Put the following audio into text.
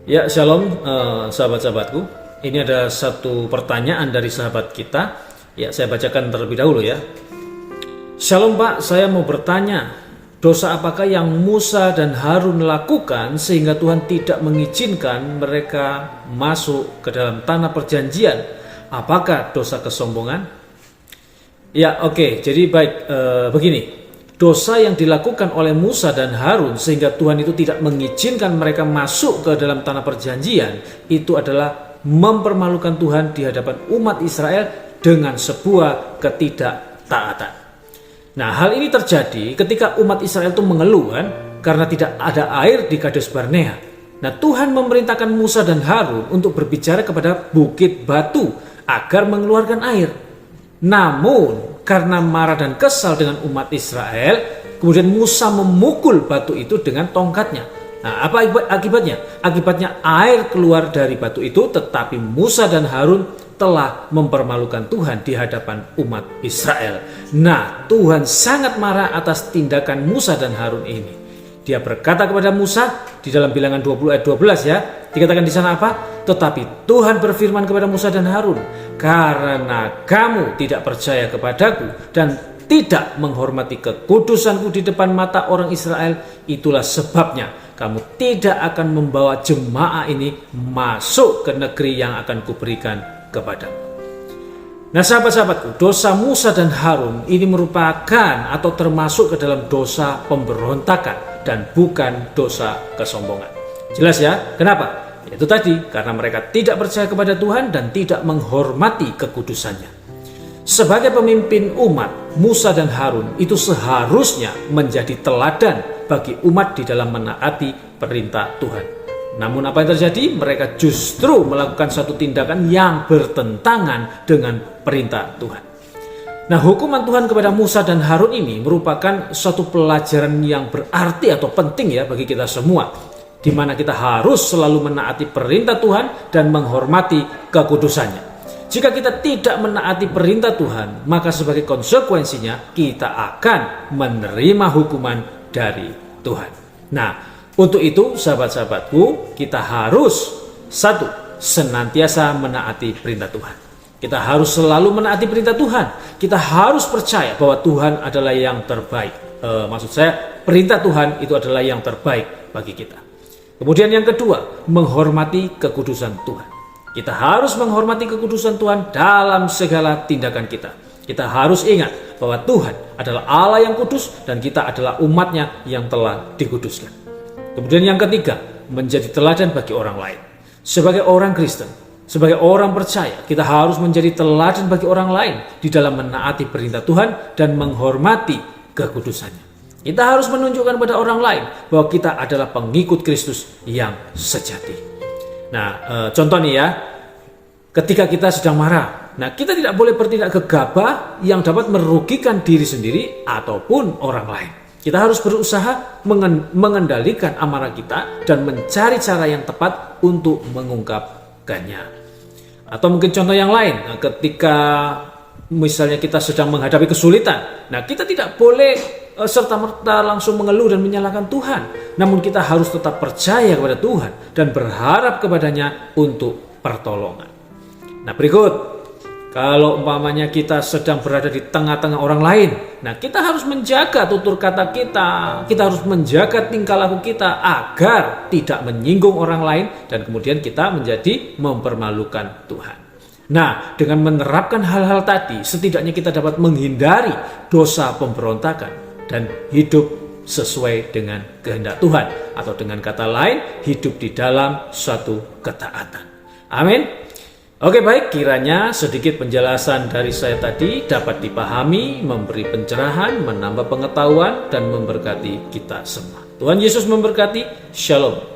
Ya, shalom sahabat-sahabatku. Ini ada satu pertanyaan dari sahabat kita. Ya, saya bacakan terlebih dahulu ya. Shalom Pak, saya mau bertanya, dosa apakah yang Musa dan Harun lakukan sehingga Tuhan tidak mengizinkan mereka masuk ke dalam tanah perjanjian? Apakah dosa kesombongan? Ya, oke. Jadi baik, begini. Dosa yang dilakukan oleh Musa dan Harun sehingga Tuhan itu tidak mengizinkan mereka masuk ke dalam tanah perjanjian, itu adalah mempermalukan Tuhan di hadapan umat Israel dengan sebuah ketidaktaatan. Nah, hal ini terjadi ketika umat Israel itu mengeluh karena tidak ada air di Kades Barnea. Nah, Tuhan memerintahkan Musa dan Harun untuk berbicara kepada bukit batu agar mengeluarkan air. Namun karena marah dan kesal dengan umat Israel, kemudian Musa memukul batu itu dengan tongkatnya. Nah, apa akibatnya? Akibatnya air keluar dari batu itu, tetapi Musa dan Harun telah mempermalukan Tuhan di hadapan umat Israel. Nah, Tuhan sangat marah atas tindakan Musa dan Harun ini. Dia berkata kepada Musa di dalam Bilangan 20 ayat 12 ya. Dikatakan di sana apa? Tetapi Tuhan berfirman kepada Musa dan Harun, karena kamu tidak percaya kepadaku dan tidak menghormati kekudusanku di depan mata orang Israel, itulah sebabnya kamu tidak akan membawa jemaah ini masuk ke negeri yang akan kuberikan kepadamu. Nah, sahabat-sahabatku, dosa Musa dan Harun ini merupakan atau termasuk ke dalam dosa pemberontakan dan bukan dosa kesombongan. Jelas ya? Kenapa? Itu tadi, karena mereka tidak percaya kepada Tuhan dan tidak menghormati kekudusannya. Sebagai pemimpin umat, Musa dan Harun itu seharusnya menjadi teladan bagi umat di dalam menaati perintah Tuhan. Namun apa yang terjadi? Mereka justru melakukan satu tindakan yang bertentangan dengan perintah Tuhan. Nah, hukuman Tuhan kepada Musa dan Harun ini merupakan suatu pelajaran yang berarti atau penting ya bagi kita semua, di mana kita harus selalu menaati perintah Tuhan dan menghormati kekudusannya. Jika kita tidak menaati perintah Tuhan, maka sebagai konsekuensinya kita akan menerima hukuman dari Tuhan. Nah, untuk itu sahabat-sahabatku, kita harus senantiasa menaati perintah Tuhan. Kita harus selalu menaati perintah Tuhan. Kita harus percaya bahwa Tuhan adalah yang terbaik. Maksud saya, perintah Tuhan itu adalah yang terbaik bagi kita. Kemudian yang kedua, menghormati kekudusan Tuhan. Kita harus menghormati kekudusan Tuhan dalam segala tindakan kita. Kita harus ingat bahwa Tuhan adalah Allah yang kudus dan kita adalah umatnya yang telah dikuduskan. Kemudian yang ketiga, menjadi teladan bagi orang lain. Sebagai orang Kristen, sebagai orang percaya, kita harus menjadi teladan bagi orang lain di dalam menaati perintah Tuhan dan menghormati kekudusannya. Kita harus menunjukkan pada orang lain bahwa kita adalah pengikut Kristus yang sejati. Nah, contoh nih ya, ketika kita sedang marah, nah kita tidak boleh bertindak gegabah yang dapat merugikan diri sendiri ataupun orang lain. Kita harus berusaha mengendalikan amarah kita dan mencari cara yang tepat untuk mengungkapkannya. Atau mungkin contoh yang lain, ketika misalnya kita sedang menghadapi kesulitan, nah kita tidak boleh serta-merta langsung mengeluh dan menyalahkan Tuhan. Namun kita harus tetap percaya kepada Tuhan dan berharap kepadanya untuk pertolongan. Nah, berikut, kalau umpamanya kita sedang berada di tengah-tengah orang lain, nah kita harus menjaga tutur kata kita harus menjaga tingkah laku kita agar tidak menyinggung orang lain dan kemudian kita menjadi mempermalukan Tuhan. Nah, dengan menerapkan hal-hal tadi, setidaknya kita dapat menghindari dosa pemberontakan dan hidup sesuai dengan kehendak Tuhan, atau dengan kata lain, hidup di dalam suatu ketaatan. Amin. Oke, baik, kiranya sedikit penjelasan dari saya tadi dapat dipahami, memberi pencerahan, menambah pengetahuan, dan memberkati kita semua. Tuhan Yesus memberkati. Shalom.